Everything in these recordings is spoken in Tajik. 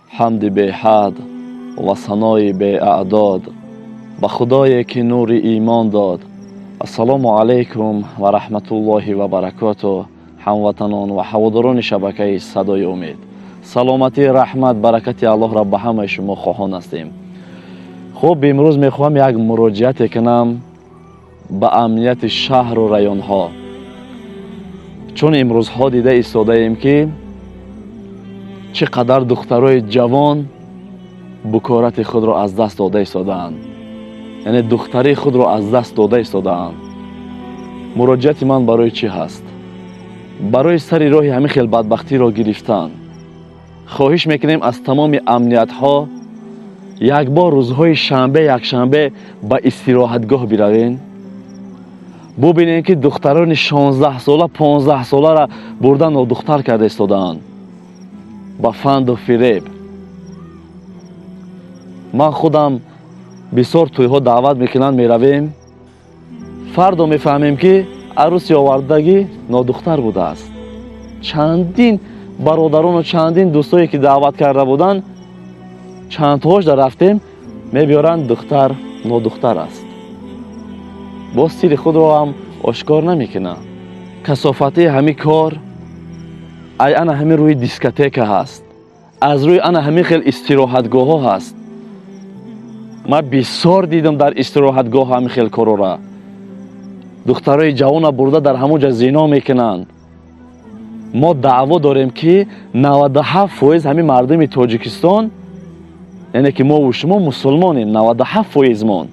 حمد به حد و ثنای به اعداد به خدایی که نور ایمان داد. السلام علیکم و رحمت الله و برکاته هموطنان و هواداران شبکه صدای امید. سلامتی، رحمت، برکت الله را به همه شما خواهان هستیم. خب امروز میخوام یک مراجعت کنم به امنیت شهر و رایون ها، چون امروز ها دیده ایستاده ایم که چقدر دخترای جوان بکارت خود را از دست داده ایستادند، یعنی دختری خود را از دست داده ایستادند. مراجعت من برای چی هست؟ برای سری راه همین خیل بدبختی را گرفتن. خواهش میکنیم از تمام امنیت ها یک بار روزهای شنبه یک شنبه به استراحتگاه بروین، ببینین که دختران 16 ساله 15 ساله را بردن و دختر کرده ایستادند با فند و فریب. من خودم بسیار توی ها دعوت میکنن میرویم، فردا میفهمیم که عروسی آوردگی نادختر بوده است. چندین برادران و چندین دوستایی که دعوت کرده بودن، چند تاش در رفتیم میبیارن دختر نادختر است. باز سیر خود را هم آشکار نمیکنه. کثافتی همین کار ای انا همین روی دیسکوتک هست، از روی انا همین خیل استراحتگاه ها هست. من بسیار دیدم در استراحتگاه همین خیل کارو را. دخترای جوان برده در همونجا زنا میکنند. ما دعوا داریم که 97% همین مردم تاجیکستان، یعنی که ما و شما مسلمانیم، 97% من.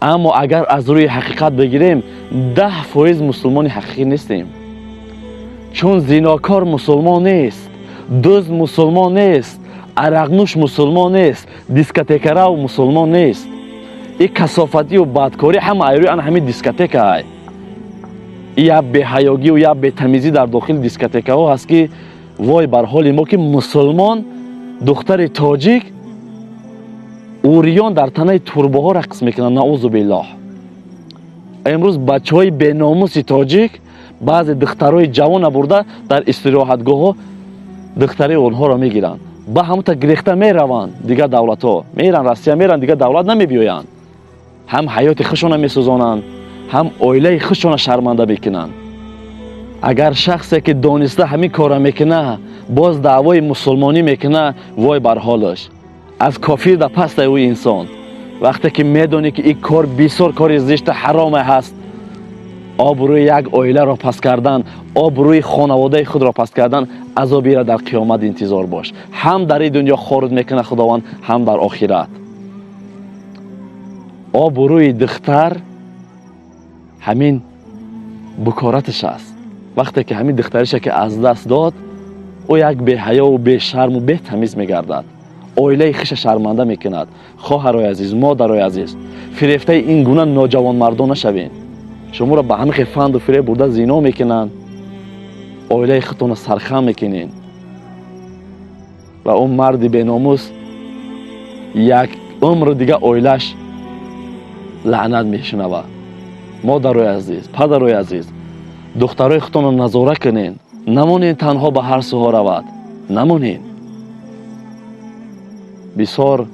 اما اگر از روی حقیقت بگیریم 10% مسلمان حقیقی نیستیم، چون زناکار مسلمان نیست، دزد مسلمان نیست، عرقنوش مسلمان نیست، دیسکوتکرا مسلمان نیست. این کثافتی و بدکاری هم ایروی آن همین دیسکوتک های، یا بی‌حیاگی و یا بی‌تمیزی در داخل دیسکوتک ها هست که وای بر حال ما که مسلمان دختر تاجیک اوریان در تنه تربه ها رقص میکنن. نعوذ بالله. امروز بچه های بیناموس تاجیک بعض دخترای جوان برده در استراحتگاه ها دختری اونها را میگیرن، با همون تا گریخته میروند دیگه. دولت ها میرن روسیه میرن دیگه، دولت نمیبیاین. هم حیات خودشون میسوزانند، هم عائله خودشون شرمنده میکنن. اگر شخصی که دانسته همین کارا میکنه باز دعوای مسلمانی میکنه، وای بر حالش. از کافر در پست او انسان وقتی که میدونی که این کار بسیار کار زشت حرام هست، آبروی یک عائله را پس کردن، آبروی خانواده خود را پس کردن، عذابی را در قیامت انتظار باش. هم در این دنیا خارج میکنه خداوند، هم در آخرت. آبروی دختر همین بکارتش است. وقتی که همین دخترش که از دست داد، او یک بی حیا و بی شرم و بی تمیز میگردد، عائله خش شرمنده میکند. خواهرای عزیز، مادرای عزیز، فریفته این گونه نوجوان مردان نشوین. شما را به همین فند و فریب برده زنا میکنن، عائله خودتون سرخم میکنین و اون مرد بیناموس یک عمر دیگه عائله‌اش لعنت میشنوه. مادرای عزیز، پدرای عزیز، دخترای خودتون را نظاره کنین، نمونین تنها به هر سوها رود، نمونین. بسیار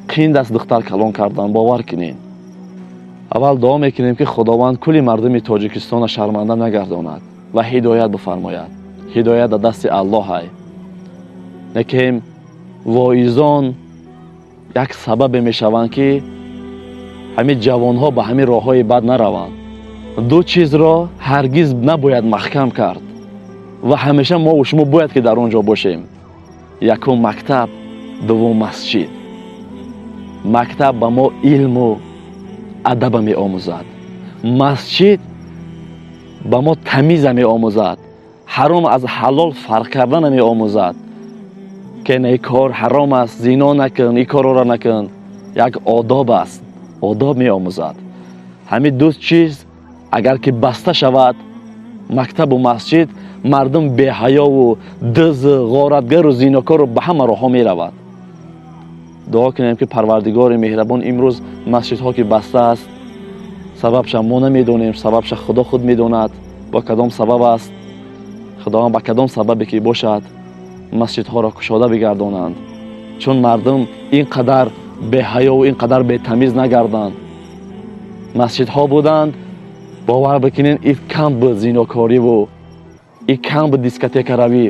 قیند است دختر کلان کردن، باور کنین. اول دعا میکنیم که خداوند کلی مردم تاجیکستان شرمنده نگرداند و هدایت بفرماید. هدایت در دست الله است. نکیم واعظان یک سبب میشوند که همین جوان ها به همین راه های بد نروند. دو چیز را هرگز نباید محکم کرد و همیشه ما و شما باید که در اونجا باشیم. یکم مکتب، دوم مسجد. مکتب به ما علم و ادب می آموزد، مسجد به ما تمیز می آموزد، حرام از حلال فرق کردن می آموزد که نه کار حرام است، زنا نکن، این کار را نکن. یک آداب است، آداب می آموزد. همین دو چیز اگر که بسته شود، مکتب و مسجد، مردم بی حیا و دزد، غارتگر و زیناکار رو به همه راه ها می رود. دعا کنیم که پروردگار مهربان امروز مسجد ها که بسته است، سببش ما نمیدونیم، سببش خدا خود میدوند با کدام سبب است. خداوند با کدام سببی که باشد масҷидҳоро кушода бигардонанд, чун мардум ин қадар беҳаёву ин қадар бетамиз нагарданд. масҷидҳо буданд, бовар бикунед, ин кам буд зинокориву ин кам буд дискотекаравӣ.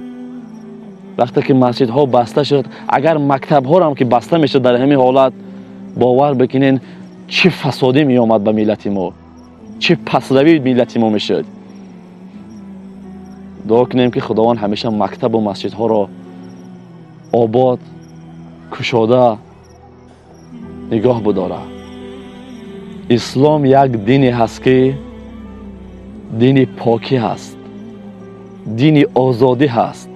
вақте ки масҷидҳо баста шуд, агар мактабҳорам ки баста мешуд дар ҳамин ҳолат, бовар бикунед чӣ фасодӣ меомад ба миллати мо, чӣ пастравии миллати мо мешуд. дуо кунем ки худованд ҳамеша мактабу масҷидҳоро обод, кушода нигоҳ бидора. ислом як дине ҳаст ки дини покӣ ҳаст, дини озодӣ ҳаст.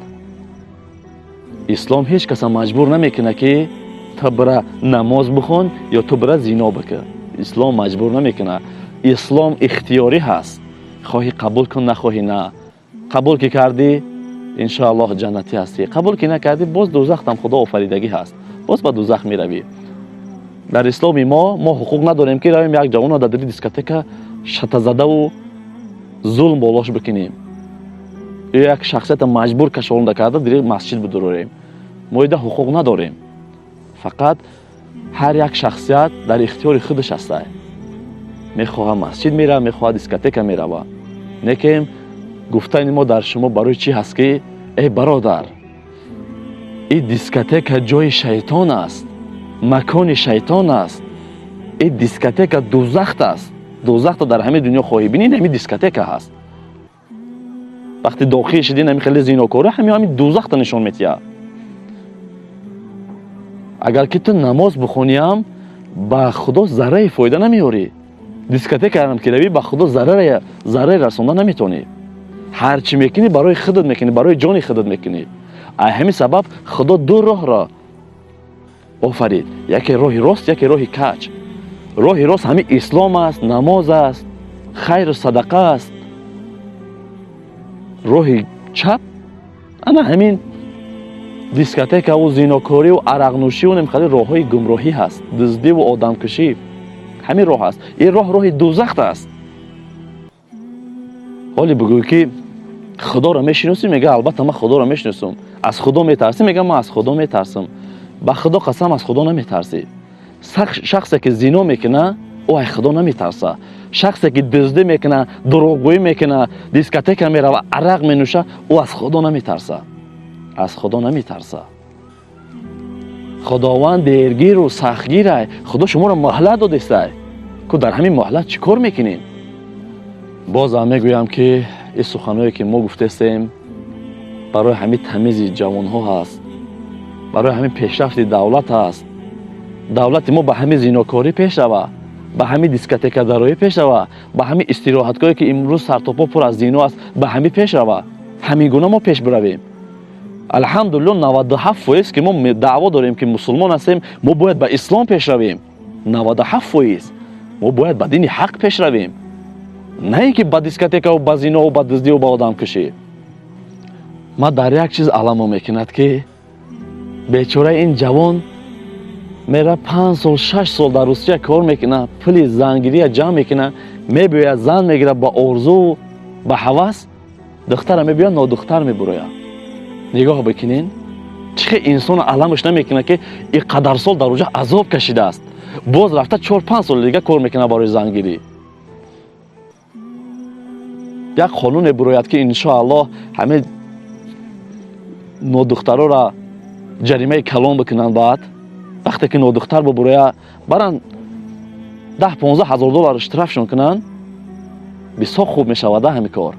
ислом ҳеҷ каса маҷбур намекунад ки ту бира намоз бихон ё ту бира зино бикун. ислом маҷбур намекунад. ислом ихтиёрӣ ҳаст. хоҳӣ қабул кун, нахоҳӣ на. қабул ки кардӣ, иншоаллоҳ ҷаннатӣ ҳастӣ. қабул ки накардӣ, боз дӯзахтам худо офаридагӣ ҳаст, боз ба дӯзах меравӣ. дар исломи мо ҳуқуқ надорем ки равем як ҷавонро дар дили дискотека шатазадаву зулм болош бикунем, ё як шахсията маҷбур кашонда карда дили масҷид бидурорем. мо ида ҳуқуқ надорем. фақат ҳар як шахсият дар ихтиёри худаш аст. мехоҳа масҷид мерава, мехоҳа дискотека мерава. некем гуфтани мо дар шумо барои чӣ ҳаст ки эй бародар, ин дискотека ҷои шайтон аст, макони шайтон аст. ин дискотека дӯзахт аст. дӯзахта дар ҳамаи дунё хоҳӣ бинӣ, ҳамин дискотека ҳаст. вақти дохил шидӣ ҳамин хеле зинокорӣ, ҳамин дӯзахта нишон метиҳад. агар ки ту намоз бихониам, ба худо зарраи фоида намеёрӣ. дискотекаам ки равӣ, ба худо зарраи расонда наметавонӣ. ҳар чӣ мекунӣ барои худат мекунӣ, барои ҷони худат мекунӣ. аз ҳамин сабаб худо ду роҳро офарид, яке роҳи рост, яке роҳи кач. роҳи рост ҳамин ислом аст, намоз аст, хайру садақа аст. роҳи чап ана ҳамин дискотекаву зинокориву арақнӯшиву немихали роҳҳои гумроҳӣ ҳаст, дуздиву одамкушӣ. ҳамин роҳ аст. ин роҳ роҳи дӯзахт аст. ҳоле бигӯй ки худоро мешиносӣ, мега албатта ман худоро мешиносам. аз худо метарсӣ? Мега ман аз худо метарсам. ба худо қасам, аз худо наметарсӣ. шахсе ки зино мекуна, ӯ аз худо наметарса. шахсе ки дуздӣ мекуна, дурӯғгӯӣ мекуна, дискотека мерава, арақ менӯша, ӯ аз худо наметарса. аз худо наметарса. худованд дергиру сахтгирай. худо шуморо моҳлат додестай. ку дар ҳамин моҳлат чӣ кор мекунем? боз ҳам мегӯям ки ин суханҳое ки мо гуфтастем барои ҳамин тамизи ҷавонҳо ҳаст, барои ҳамин пешрафти давлат ҳаст. давлати мо ба ҳамин зинокорӣ пеш рава, ба ҳамин дискотекадароӣ пеш рава, ба ҳамин истироҳатгоҳе ки имрӯз сартопо пур аз зино аст, ба ҳамин пеш рава. ҳамин гуна мо пеш биравем. алҳамдулиллоҳ 97% ки мо даъво дорем ки мусулмон ҳастем, мо бояд ба ислом пеш равем. 97% мо бояд ба дини ҳақ пеш равем, на ин ки ба дискотекаву ба зинову ба дуздиву ба одамкушӣ. ман дар як чиз аламо мекунад ки бечора ин ҷавон мера 5 сол 6 сол дар Русия кор мекуна, пули зангирия ҷамъ мекуна, мебиёяд зан мегирад ба орзу, ба ҳавас, духтара мебиёяд нодухтар мебурояд. нигоҳ бикунен, чӣ хел инсон аламаш намекунад ки ин қадар сол дар оҷа азоб кашидааст, боз рафта 4-5 сол дига кор мекунад барои зангирӣ. як қонуне бирояд ки иншоаллоҳ ҳаме нодухтарора ҷаримаи калон бикунанд. баъд вақте ки нодухтар бибироя, баранд 10-15 ҳазор доллар штрафшон кунанд, бисёр хуб мешавад ҳамин кор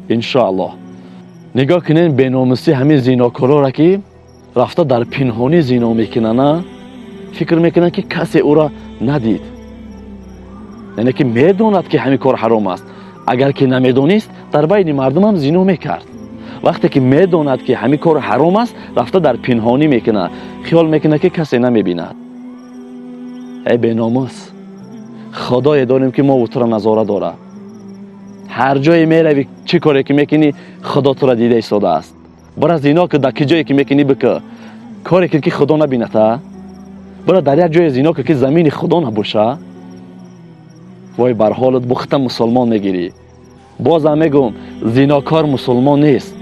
иншоаллоҳ. нигоҳ кунен беномусӣ ҳамин зинокорора ки рафта дар пинҳонӣ зино мекунанд, фикр мекунанд ки касе ӯро надид, яъне ки медонад ки ҳамин кор ҳаром аст. агар ки намедонист, дар байни мардумам зино мекард. вақте ки медонад ки ҳамин кор ҳаром аст, рафта дар пинҳонӣ мекунад, хиёл мекунад ки касе намебинад. эй беномус, худое дорем ки мо утро назора дора. ҳар ҷое мерави, чӣ коре ки мекунӣ, худо туро дида истодааст. бара зино ки дар ки ҷое ки мекунӣ бикӯ, коре ки худо набинада. бара дар як ҷое зино ки замини худо набоша. вой бар ҳолат бухта мусулмон мегирӣ. бозам мегӯм, зинокор мусулмон нест.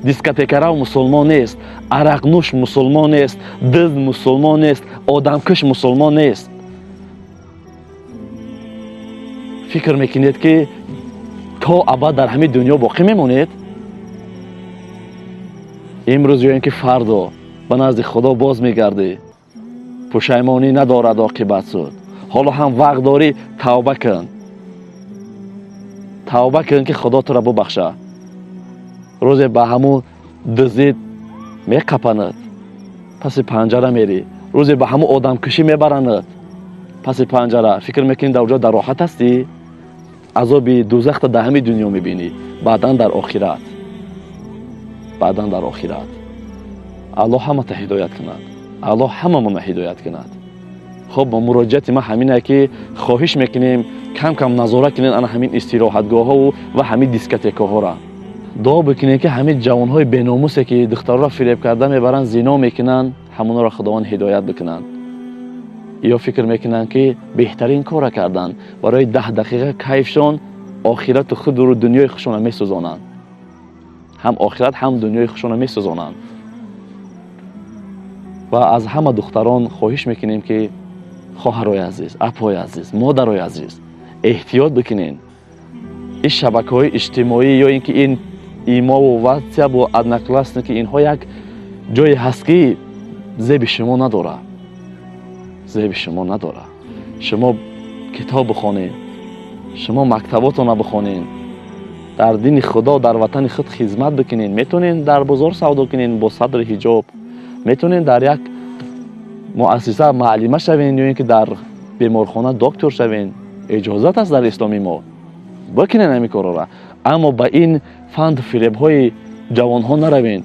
дискотекарав мусулмон нест, арақнӯш мусулмон нест, дизд мусулмон нест, одамкаш мусулмон нест. фикр мекунед ки то абад дар ҳамин дунё боқӣ мемонед? имрӯз ё ин ки фардо ба назди худо боз мегардӣ, пушаймонӣ надорад оқибат суд. ҳоло ҳам вақт дорӣ, тавба кун. тавба кун ки худо туро бубахша. рӯзе ба ҳамун диздит меқапанад, паси панҷара мери. рӯзе ба ҳамун одамкушӣ мебаранад, паси панҷара. фикр мекунӣ дар оҷо дар роҳат ҳастӣ? азоби дӯзахта дар ҳамин дунё мебинӣ, баъдан дар охират. баъдан дар охират. аллоҳ ҳамата ҳидоят кунад. аллоҳ ҳамамонро ҳидоят кунад. хуб, муроҷиати ман ҳамине ки хоҳиш мекунем кам кам назорат кунед ана ҳамин истироҳатгоҳҳо ва ҳамин дискотекаҳоро. дуо бикунем ки ҳамин ҷавонҳои беномусе ки духтарро фиреб карда мебаранд, зино мекунанд, ҳамонро худованд ҳидоят бикунанд. ё фикр мекунанд ки беҳтарин кора карданд, барои 10 дақиқа кайфшон охирату худу дунёи хушонро месӯзонанд. ҳам охират, ҳам дунёи хушонро месӯзонанд. ва аз ҳама духтарон хоҳиш мекунем ки хоҳарои азиз, апои азиз, модарои азиз, эҳтиёт бикунен. ин шабакаҳои иҷтимоӣ ё ин ки ин имову ватсапу одноклассники, инҳо як ҷое ҳаст ки зеби шумо надорад. зеби шумо надорад. шумо китоб бихонед, шумо мактаботонро бихонед, дар дини худо, дар ватани худ хизмат бикунед. метонед дар бозор савдо кунед бо садри ҳиҷоб, метонед дар як муассиса маълима шавед, ё ин ки дар беморхона доктор шавед. иҷозат аст дар исломи мо. бикунед ҳамин корора. аммо ба ин фанду фиребҳои ҷавонҳо наравед.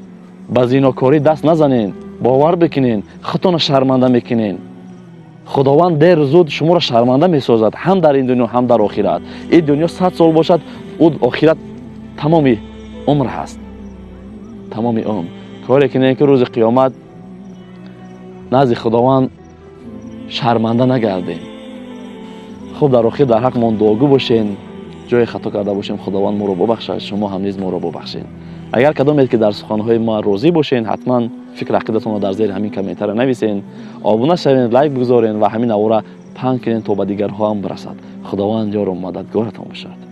ба зинокорӣ даст назанед. бовар бикунед, худтонро шарманда мекунед. худованд деру зуд шуморо шарманда месозад, ҳам дар ин дунё, ҳам дар охират. ин дунё 100 сол бошад, ӯ охират тамоми умр ҳаст. тамоми умр. коре кунед ки рӯзи қиёмат назди худованд шарманда нагардем. хуб, дар охир дар ҳақмон дуогӯ бошед. ҷое хато карда бошем, худованд моро бубахшад, шумо ҳам низ моро бубахшед. агар кадомед ки дар суханҳои мо розӣ бошед, ҳатман фикр ақидатонро дар зери ҳамин комментария нависед, обуна шавед, лайк бигузоред ва ҳамин навора паҳн кунед то ба дигарҳо ҳам расад. худованд ёру мададгоратон бошад.